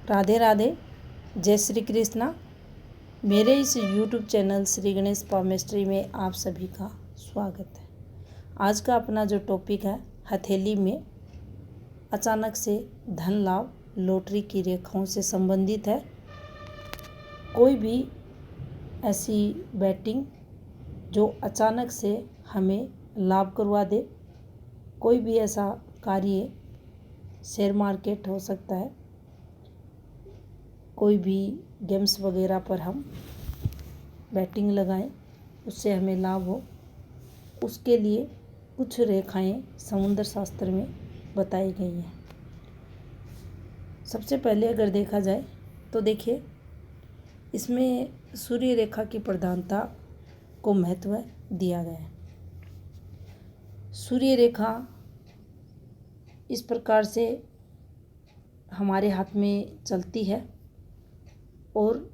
राधे राधे, जय श्री कृष्णा। मेरे इस YouTube channel Shri Ganesh palmistry में आप सभी का स्वागत है। आज का अपना जो टॉपिक है, हथेली में अचानक से धन लाभ लॉटरी की रेखाओं से संबंधित है। कोई भी ऐसी बैटिंग जो अचानक से हमें लाभ करवा दे, कोई भी ऐसा कार्य, शेयर मार्केट हो सकता है, कोई भी गेम्स वगैरह पर हम बैटिंग लगाएं, उससे हमें लाभ हो, उसके लिए कुछ रेखाएं समुद्र शास्त्र में बताई गई हैं। सबसे पहले अगर देखा जाए तो देखिए, इसमें सूर्य रेखा की प्रधानता को महत्व दिया गया है। सूर्य रेखा इस प्रकार से हमारे हाथ में चलती है और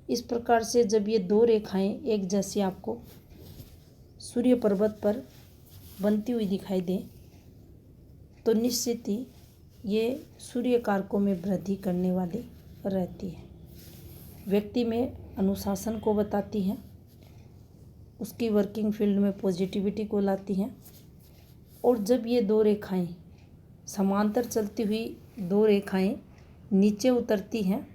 इस प्रकार से जब ये दो रेखाएं एक जैसी आपको सूर्य पर्वत पर बनती हुई दिखाई दें तो निश्चित ही ये सूर्य कारकों में वृद्धि करने वाली रहती है। व्यक्ति में अनुशासन को बताती हैं, उसकी वर्किंग फील्ड में पॉजिटिविटी को लाती हैं। और जब ये दो रेखाएं समांतर चलती हुई दो रेखाएं नीचे उतरती हैं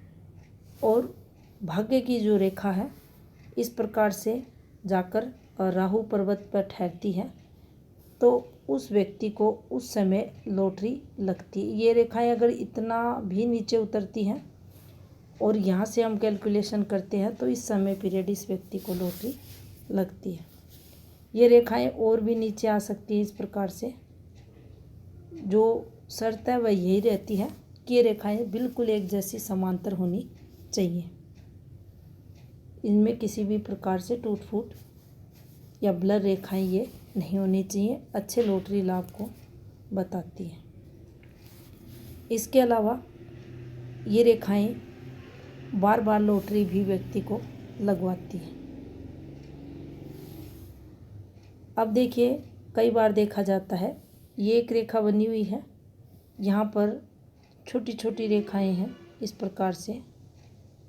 और भाग्य की जो रेखा है इस प्रकार से जाकर राहु पर्वत पर ठहरती है, तो उस व्यक्ति को उस समय लॉटरी लगती है। ये रेखाएं अगर इतना भी नीचे उतरती हैं और यहाँ से हम कैलकुलेशन करते हैं तो इस समय पीरियड इस व्यक्ति को लॉटरी लगती है। ये रेखाएं और भी नीचे आ सकती है। इस प्रकार से जो शर्त है वह यही रहती है कि ये रेखाएं बिल्कुल एक जैसी समांतर होनी चाहिए। इनमें किसी भी प्रकार से टूट फूट या ब्लर रेखाएं ये नहीं होनी चाहिए। अच्छे लॉटरी लाभ को बताती है। इसके अलावा ये रेखाएं बार बार लॉटरी भी व्यक्ति को लगवाती है। अब देखिए, कई बार देखा जाता है ये एक रेखा बनी हुई है, यहाँ पर छोटी छोटी रेखाएं हैं इस प्रकार से,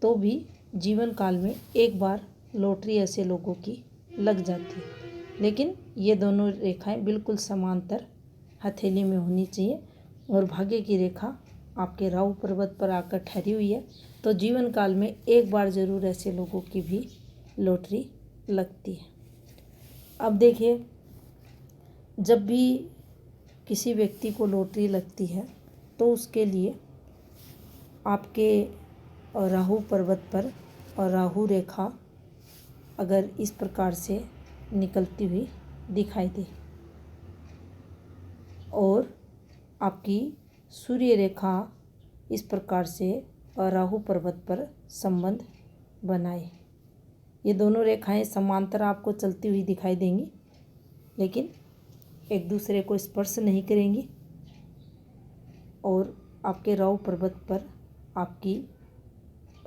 तो भी जीवन काल में एक बार लॉटरी ऐसे लोगों की लग जाती है। लेकिन ये दोनों रेखाएं बिल्कुल समांतर हथेली में होनी चाहिए और भाग्य की रेखा आपके राहु पर्वत पर आकर ठहरी हुई है, तो जीवन काल में एक बार ज़रूर ऐसे लोगों की भी लॉटरी लगती है। अब देखिए, जब भी किसी व्यक्ति को लॉटरी लगती है तो उसके लिए आपके राहु पर्वत पर और राहु रेखा अगर इस प्रकार से निकलती हुई दिखाई दे और आपकी सूर्य रेखा इस प्रकार से राहु पर्वत पर संबंध बनाए, ये दोनों रेखाएं समांतर आपको चलती हुई दिखाई देंगी लेकिन एक दूसरे को स्पर्श नहीं करेंगी और आपके राहु पर्वत पर आपकी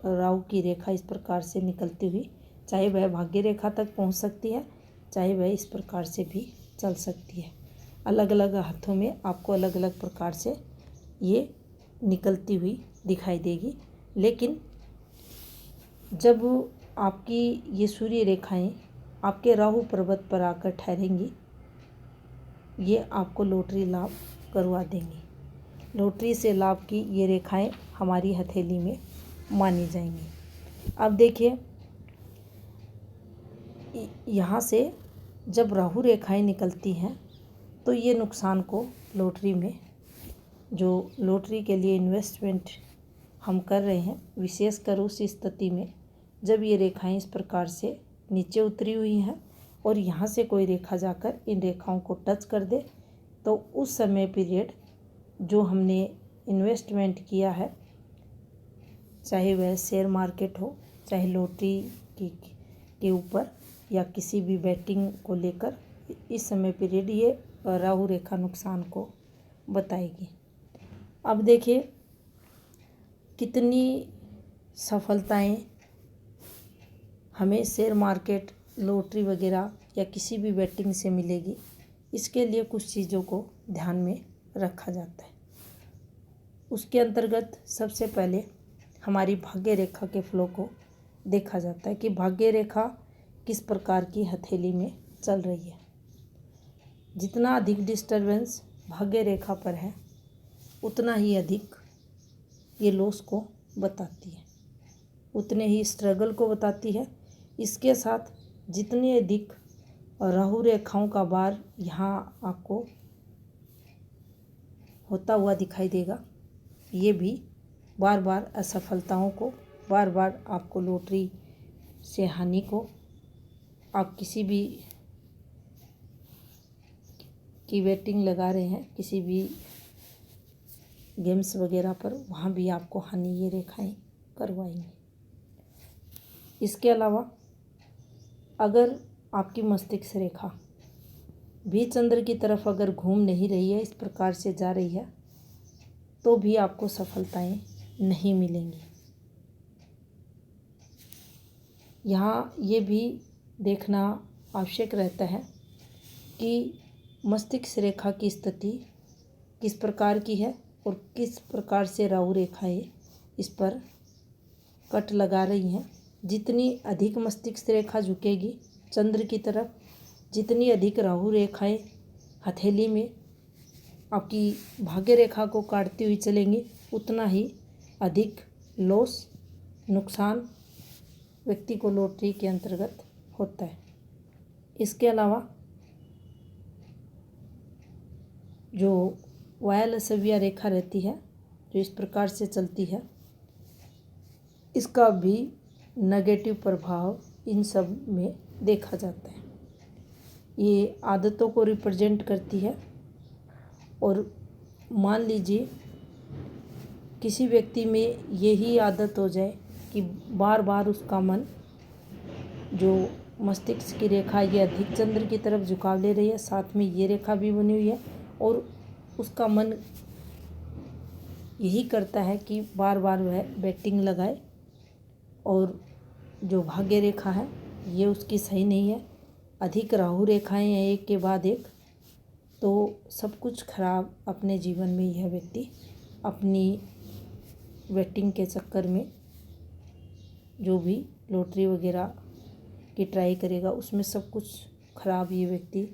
राहु की रेखा इस प्रकार से निकलती हुई, चाहे वह भाग्य रेखा तक पहुंच सकती है, चाहे वह इस प्रकार से भी चल सकती है। अलग अलग हाथों में आपको अलग अलग प्रकार से ये निकलती हुई दिखाई देगी। लेकिन जब आपकी ये सूर्य रेखाएं आपके राहु पर्वत पर आकर ठहरेंगी, ये आपको लॉटरी लाभ करवा देंगी। लॉटरी से लाभ की ये रेखाएं हमारी हथेली में मानी जाएंगी। अब देखिए, यहाँ से जब राहु रेखाएं निकलती हैं तो ये नुकसान को लॉटरी में, जो लॉटरी के लिए इन्वेस्टमेंट हम कर रहे हैं, विशेषकर उस स्थिति में जब ये रेखाएं इस प्रकार से नीचे उतरी हुई हैं और यहाँ से कोई रेखा जाकर इन रेखाओं को टच कर दे, तो उस समय पीरियड जो हमने इन्वेस्टमेंट किया है, चाहे वह शेयर मार्केट हो, चाहे लॉटरी के ऊपर या किसी भी बैटिंग को लेकर, इस समय पीरियड ये राहु रेखा नुकसान को बताएगी। अब देखिए, कितनी सफलताएं हमें शेयर मार्केट, लॉटरी वगैरह या किसी भी बैटिंग से मिलेगी। इसके लिए कुछ चीज़ों को ध्यान में रखा जाता है। उसके अंतर्गत सबसे पहले हमारी भाग्य रेखा के फ्लो को देखा जाता है कि भाग्य रेखा किस प्रकार की हथेली में चल रही है। जितना अधिक डिस्टरबेंस भाग्य रेखा पर है उतना ही अधिक ये लॉस को बताती है, उतने ही स्ट्रगल को बताती है। इसके साथ जितनी अधिक राहु रेखाओं का बार यहाँ आपको होता हुआ दिखाई देगा, ये भी बार बार असफलताओं को, बार बार आपको लॉटरी से हानि को, आप किसी भी की वेटिंग लगा रहे हैं किसी भी गेम्स वगैरह पर, वहाँ भी आपको हानि ये रेखाएं करवाएंगी। इसके अलावा अगर आपकी मस्तिष्क रेखा भी चंद्र की तरफ अगर घूम नहीं रही है, इस प्रकार से जा रही है, तो भी आपको सफलताएं नहीं मिलेंगी। यहाँ ये भी देखना आवश्यक रहता है कि मस्तिष्क रेखा की स्थिति किस प्रकार की है और किस प्रकार से राहु रेखाएं इस पर कट लगा रही हैं। जितनी अधिक मस्तिष्क रेखा झुकेगी चंद्र की तरफ, जितनी अधिक राहु रेखाएं हथेली में आपकी भाग्य रेखा को काटती हुई चलेंगी, उतना ही अधिक लॉस, नुकसान व्यक्ति को लॉटरी के अंतर्गत होता है। इसके अलावा जो वायलसव्य रेखा रहती है, जो इस प्रकार से चलती है, इसका भी नेगेटिव प्रभाव इन सब में देखा जाता है। ये आदतों को रिप्रेजेंट करती है। और मान लीजिए किसी व्यक्ति में यही आदत हो जाए कि बार बार उसका मन, जो मस्तिष्क की रेखा ये अधिक चंद्र की तरफ झुकाव ले रही है, साथ में ये रेखा भी बनी हुई है, और उसका मन यही करता है कि बार बार वह बेटिंग लगाए, और जो भाग्य रेखा है ये उसकी सही नहीं है, अधिक राहु रेखाएं हैं एक के बाद एक, तो सब कुछ खराब अपने जीवन में यह व्यक्ति अपनी बेटिंग के चक्कर में जो भी लॉटरी वगैरह की ट्राई करेगा उसमें सब कुछ खराब ये व्यक्ति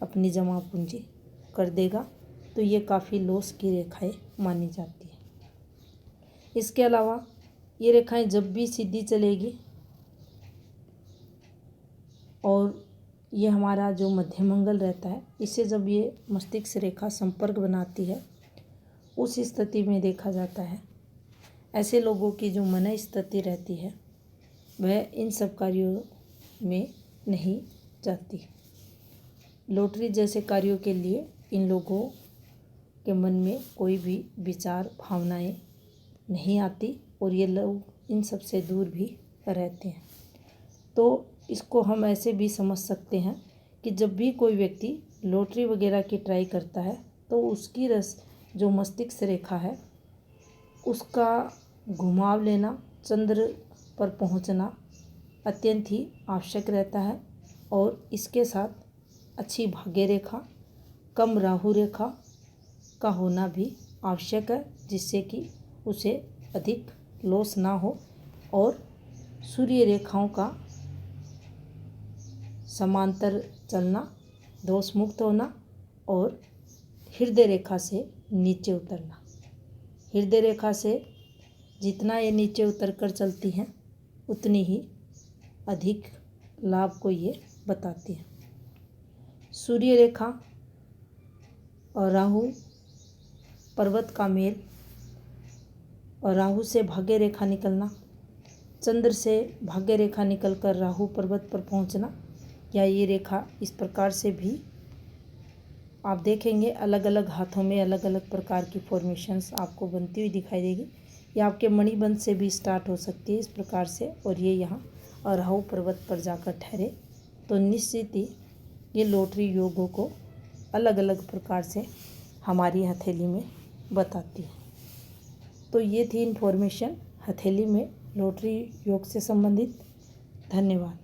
अपनी जमा पूंजी कर देगा। तो ये काफ़ी लॉस की रेखाएं मानी जाती है। इसके अलावा ये रेखाएं जब भी सीधी चलेगी और ये हमारा जो मध्य मंगल रहता है, इससे जब ये मस्तिष्क रेखा संपर्क बनाती है, उस स्थिति में देखा जाता है ऐसे लोगों की जो मन स्थिति रहती है वह इन सब कार्यों में नहीं जाती। लॉटरी जैसे कार्यों के लिए इन लोगों के मन में कोई भी विचार, भावनाएं नहीं आती, और ये लोग इन सब से दूर भी रहते हैं। तो इसको हम ऐसे भी समझ सकते हैं कि जब भी कोई व्यक्ति लॉटरी वगैरह की ट्राई करता है तो उसकी जो मस्तिष्क रेखा है उसका घुमाव लेना, चंद्र पर पहुंचना अत्यंत ही आवश्यक रहता है। और इसके साथ अच्छी भाग्य रेखा, कम राहु रेखा का होना भी आवश्यक है, जिससे कि उसे अधिक लॉस ना हो, और सूर्य रेखाओं का समांतर चलना, दोष मुक्त होना, और हृदय रेखा से नीचे उतरना। हृदय रेखा से जितना ये नीचे उतर कर चलती हैं उतनी ही अधिक लाभ को ये बताती है। सूर्य रेखा और राहु पर्वत का मेल, और राहु से भाग्य रेखा निकलना, चंद्र से भाग्य रेखा निकलकर राहु पर्वत पर पहुंचना, या ये रेखा इस प्रकार से भी आप देखेंगे अलग अलग हाथों में अलग अलग प्रकार की फॉर्मेशंस आपको बनती हुई दिखाई देगी। ये आपके मणिबंध से भी स्टार्ट हो सकती है इस प्रकार से, और ये यहाँ राहु पर्वत पर जाकर ठहरे तो निश्चित ही ये लॉटरी योगों को अलग अलग प्रकार से हमारी हथेली में बताती है। तो ये थी इन्फॉर्मेशन हथेली में लॉटरी योग से संबंधित। धन्यवाद।